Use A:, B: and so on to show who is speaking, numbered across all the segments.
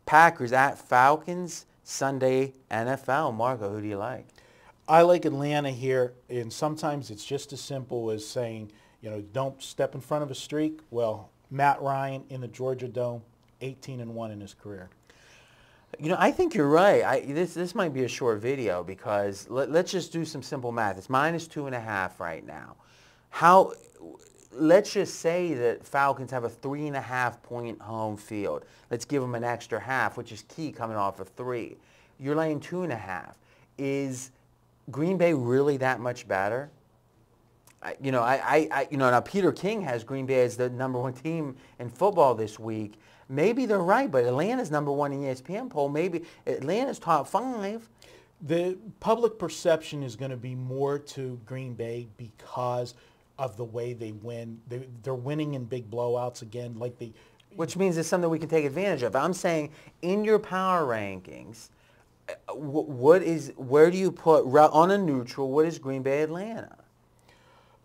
A: Packers at Falcons, Sunday NFL. Marco, who do you like?
B: I like Atlanta here, and sometimes it's just as simple as saying, don't step in front of a streak. Well, Matt Ryan in the Georgia Dome, 18-1 in his career.
A: I think you're right. This might be a short video because let's just do some simple math. It's -2.5 right now. Let's just say that Falcons have a 3.5 point home field. Let's give them an extra half, which is key coming off of 3. You're laying 2.5. Is Green Bay really that much better? Now Peter King has Green Bay as the #1 team in football this week. Maybe they're right, but Atlanta's #1 in the ESPN poll. Maybe Atlanta's top 5.
B: The public perception is going to be more to Green Bay because of the way they win. They're winning in big blowouts again,
A: Which means it's something we can take advantage of. I'm saying in your power rankings, where do you put on a neutral? What is Green Bay Atlanta?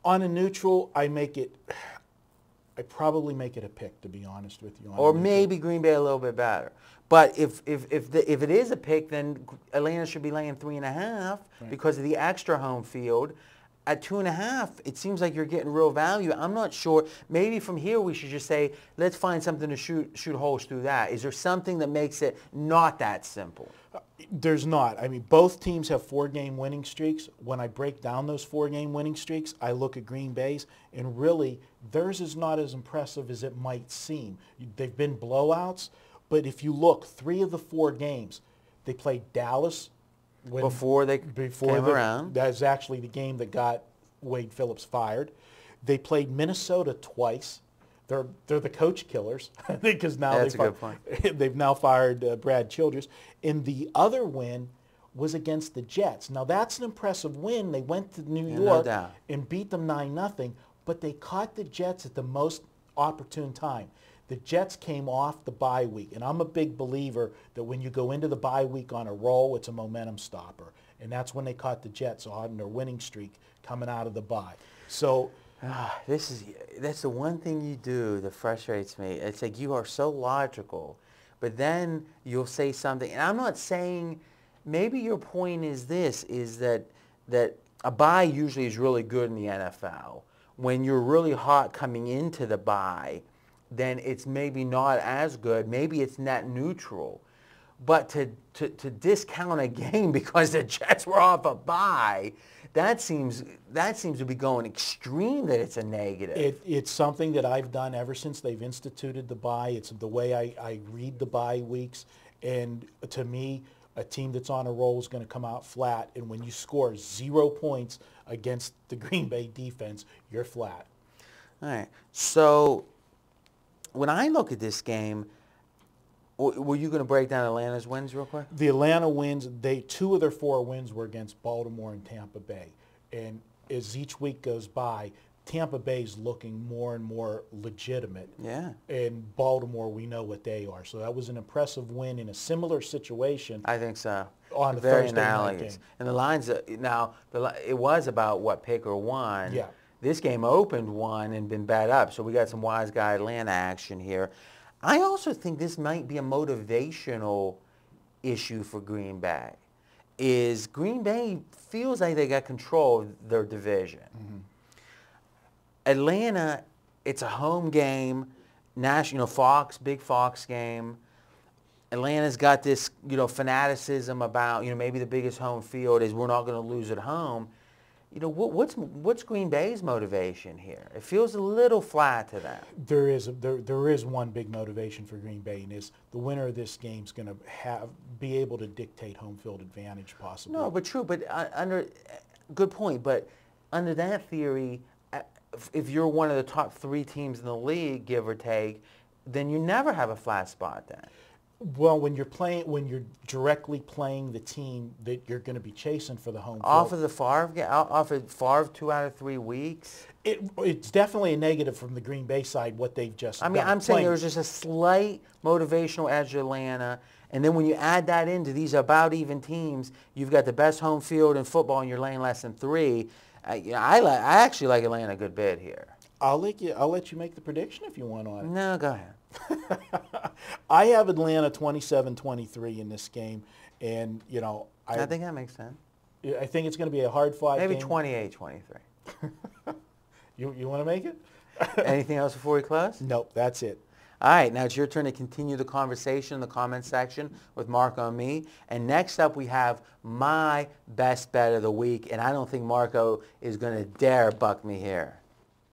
B: On a neutral, I probably make it a pick, to be honest with you.
A: Or maybe Green Bay a little bit better. But if it is a pick, then Atlanta should be laying 3.5 because of the extra home field. At 2.5, it seems like you're getting real value. I'm not sure. Maybe from here we should just say, let's find something to shoot holes through that. Is there something that makes it not that simple?
B: There's not. I mean, both teams have 4-game winning streaks. When I break down those 4-game winning streaks, I look at Green Bay's, and really, theirs is not as impressive as it might seem. They've been blowouts, but if you look, 3 of the 4 games, they played Dallas.
A: Before they came around.
B: That is actually the game that got Wade Phillips fired. They played Minnesota twice. They're the coach killers because now they've now fired Brad Childress. And the other win was against the Jets. Now that's an impressive win. They went to New York and beat them 9-0, but they caught the Jets at the most opportune time. The Jets came off the bye week, and I'm a big believer that when you go into the bye week on a roll, it's a momentum stopper. And that's when they caught the Jets on their winning streak coming out of the bye. So
A: that's the one thing you do that frustrates me. It's like you are so logical, but then you'll say something. And I'm not saying, maybe your point is this, is that a bye usually is really good in the NFL. When you're really hot coming into the bye, then it's maybe not as good. Maybe it's net neutral. But to discount a game because the Jets were off a bye, that seems to be going extreme that it's a negative.
B: It's something that I've done ever since they've instituted the bye. It's the way I read the bye weeks. And to me, a team that's on a roll is going to come out flat. And when you score 0 points against the Green Bay defense, you're flat.
A: All right. So when I look at this game, were you going to break down Atlanta's wins real quick?
B: The Atlanta wins, 2 of their 4 wins were against Baltimore and Tampa Bay. And as each week goes by, Tampa Bay's looking more and more legitimate.
A: Yeah.
B: And Baltimore, we know what they are. So that was an impressive win in a similar situation.
A: I think so.
B: On the
A: Very
B: Thursday night
A: analogous.
B: game.
A: And the lines, now, it was about what, pick or one.
B: Yeah.
A: This game opened 1 and been bet up, so we got some wise guy Atlanta action here. I also think this might be a motivational issue for Green Bay. Is Green Bay feels like they got control of their division. Mm-hmm. Atlanta, it's a home game, Fox, big Fox game. Atlanta's got this, fanaticism about, maybe the biggest home field is we're not going to lose at home. What's Green Bay's motivation here? It feels a little flat to them.
B: There is one big motivation for Green Bay, and is the winner of this game is going to be able to dictate home field advantage possibly.
A: No, but true. But good point. But under that theory, if you're one of the top 3 teams in the league, give or take, then you never have a flat spot then.
B: Well, when you're directly playing the team that you're going to be chasing for the home field.
A: Off of Favre 2 out of 3 weeks?
B: It's definitely a negative from the Green Bay side, what they've just done.
A: I'm saying there was just a slight motivational edge to Atlanta, and then when you add that into these about even teams, you've got the best home field in football and you're laying less than 3. I actually like Atlanta a good bit here.
B: I'll let you make the prediction if you want on it.
A: No, go ahead.
B: I have Atlanta 27-23 in this game, and
A: I think that makes sense.
B: I think it's going to be a hard-fought game.
A: Maybe 28-23.
B: You want to make it?
A: Anything else before we close?
B: Nope, that's it.
A: All right, now it's your turn to continue the conversation in the comment section with Marco and me. And next up, we have my best bet of the week, and I don't think Marco is going to dare buck me here.